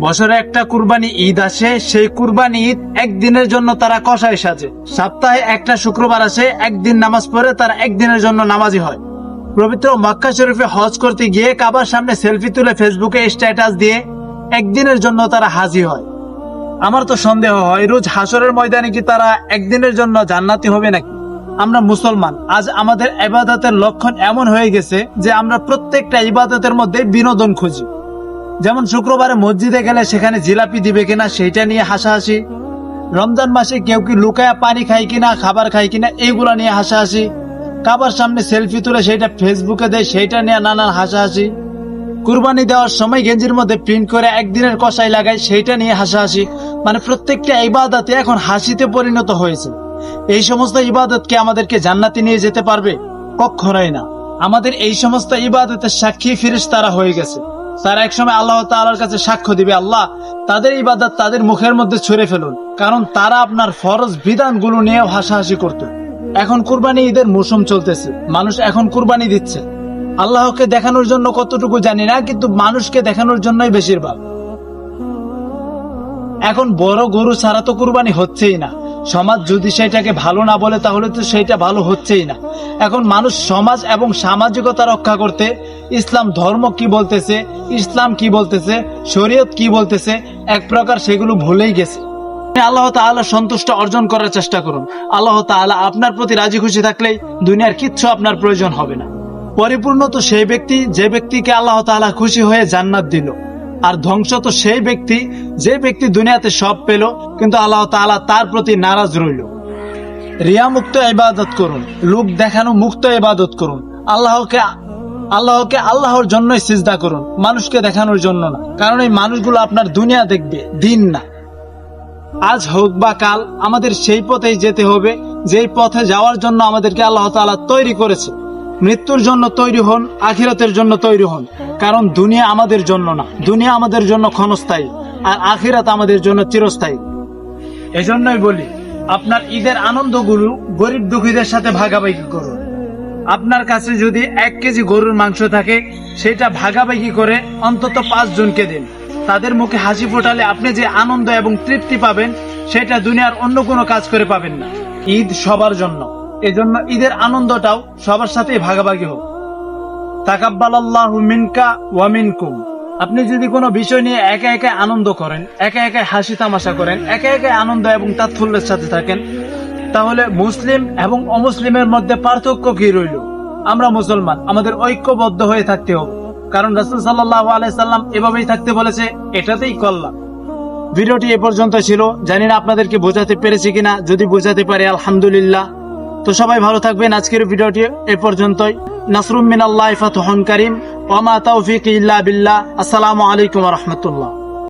বছরে একটা কুরবানি ঈদ আসে, সেই কুরবানি ঈদ একদিনের জন্য তারা কসাই সাজে। সপ্তাহে একটা শুক্রবার আসে, একদিন নামাজ পড়ে তারা একদিনের জন্য নামাজি হয়। পবিত্র মক্কা শরীফে হজ করতে গিয়ে কাবার সামনে সেলফি তুলে ফেসবুকে স্ট্যাটাস দিয়ে একদিনের জন্য তারা হাজি হয়। আমার তো সন্দেহ হয়, রোজ হাসরের ময়দানে কি তারা একদিনের জন্য জান্নাতি হবে নাকি? আমরা মুসলমান, আজ আমাদের ইবাদতের লক্ষণ এমন হয়ে গেছে যে আমরা প্রত্যেকটা ইবাদতের মধ্যে বিনোদন খুঁজি। যেমন শুক্রবারে মসজিদে গেলে সেখানে জিলাপি দিবে কিনা সেইটা নিয়ে হাসাহাসি, রমজান মাসে কেউ কি লুকায়া পানি খায় কিনা, খাবার খায় কিনা, এইগুলা নিয়ে হাসাহাসি, কাবার সামনে সেলফি তুলে সেইটা ফেসবুকে দেয়, সেইটা নিয়ে নানান হাসাহাসি, কুরবানি দেওয়ার সময় গেঞ্জির মধ্যে প্রিন্ট করে একদিনের কসাই লাগায়, সেইটা নিয়ে হাসাহাসি। মানে প্রত্যেকটা ইবাদতে এখন হাসিতে পরিণত হয়েছে। এই সমস্ত ইবাদত কি আমাদেরকে জান্নাতে নিয়ে যেতে পারবে? কখনোই না। আমাদের এই সমস্ত ইবাদতের সাক্ষী ফেরেশতারা হয়ে গেছে। তারা একসময় আল্লাহ তাআলার কাছে সাক্ষ্য দিবে, আল্লাহ তাদের ইবাদত তাদের মুখের মধ্যে ছুঁড়ে ফেলুন, কারণ তারা আপনার ফরজ বিধানগুলো নিয়ে হাসাহাসি করত। এখন কুরবানি ঈদের মৌসুম চলতেছে, মানুষ এখন কুরবানি দিচ্ছে। আল্লাহকে দেখানোর জন্য কতটুকু জানি না, কিন্তু মানুষকে দেখানোর জন্যই বেশিরভাগ। এখন বড় গরু ছাড়া তো কুরবানি হচ্ছেই না। সমাজ যদি সেটাকে ভালো না বলে তাহলে তো সেটা ভালো হচ্ছেই না। এখন মানুষ সমাজ এবং সামাজিকতা রক্ষা করতে ইসলাম ধর্ম কি বলতেছে, ইসলাম কি বলতেছে, শরীয়ত কি বলতেছে, এক প্রকার সেগুলো ভুলেই গেছে। আল্লাহ তাআলা সন্তুষ্ট অর্জন করার চেষ্টা করুন। আল্লাহ তাআলা আপনার প্রতি রাজি খুশি থাকলেই দুনিয়ার কিচ্ছু আপনার প্রয়োজন হবে না। পরিপূর্ণ তো সেই ব্যক্তি যে ব্যক্তিকে আল্লাহ তাআলা খুশি হয়ে জান্নাত দিল, আর ধ্বংস তো সেই ব্যক্তি যে ব্যক্তি দুনিয়াতে সব পেল কিন্তু আল্লাহ তাআলা তার প্রতি নারাজ রইল। রিয়া মুক্ত ইবাদত করুন, লোক দেখানো মুক্ত ইবাদত করুন। আল্লাহকে আল্লাহর জন্যই সিজদা করুন, মানুষকে দেখানোর জন্য না। কারণ এই মানুষগুলো আপনার দুনিয়া দেখবে, দিন না। আজ হোক বা কাল আমাদের সেই পথেই যেতে হবে, যেই পথে যাওয়ার জন্য আমাদেরকে আল্লাহ তাআলা তৈরি করেছে। মৃত্যুর জন্য তৈরি হন, আখিরাতের জন্য তৈরি হন। কারণ দুনিয়া আমাদের জন্য না, দুনিয়া আমাদের জন্য ক্ষণস্থায়ী, আর আখিরাত আমাদের জন্য চিরস্থায়ী। এজন্যই বলি, আপনার ঈদের আনন্দগুলো গরিব দুঃখীদের সাথে ভাগাভাগি করুন। আপনার কাছে যদি 1 কেজি গরুর মাংস থাকে, সেটা ভাগাভাগি করে অন্তত 5 জনকে দিন। তাদের মুখে হাসি ফোটালে আপনি যে আনন্দ এবং তৃপ্তি পাবেন, সেটা দুনিয়ার অন্য কোনো কাজ করে পাবেন না। ঈদ সবার জন্য, এজন্য ঈদের আনন্দটাও সবার সাথেই ভাগাভাগি হোক। তাকাব্বালাল্লাহু মিনকা ওয়া মিনকুম। আপনি যদি কোনো বিষয় নিয়ে একা একা আনন্দ করেন, একা একা হাসি তামাশা করেন, একা একা আনন্দ এবং তাৎফল্যের সাথে থাকেন, তাহলে মুসলিম এবং অমুসলিমের মধ্যে পার্থক্য কি রইল? আমরা মুসলমান, আমাদের ঐক্যবদ্ধ হয়ে থাকতে হবে। কারণ রাসূল সাল্লাল্লাহু আলাইহি সাল্লাম এভাবেই থাকতে বলেছে, এটাতেই কল্যাণ। ভিডিওটি এ পর্যন্ত ছিল, জানি না আপনাদেরকে বোঝাতে পেরেছি কিনা। যদি বোঝাতে পারে আলহামদুলিল্লাহ। তো সবাই ভালো থাকবেন। আজকের ভিডিওটি এ পর্যন্তই। নাসরুম মিনাল্লাহি ফাতহুন কারীম ওয়া মা তাওফীকি ইল্লা বিল্লাহ। আসসালামু আলাইকুম ওয়া রাহমাতুল্লাহ।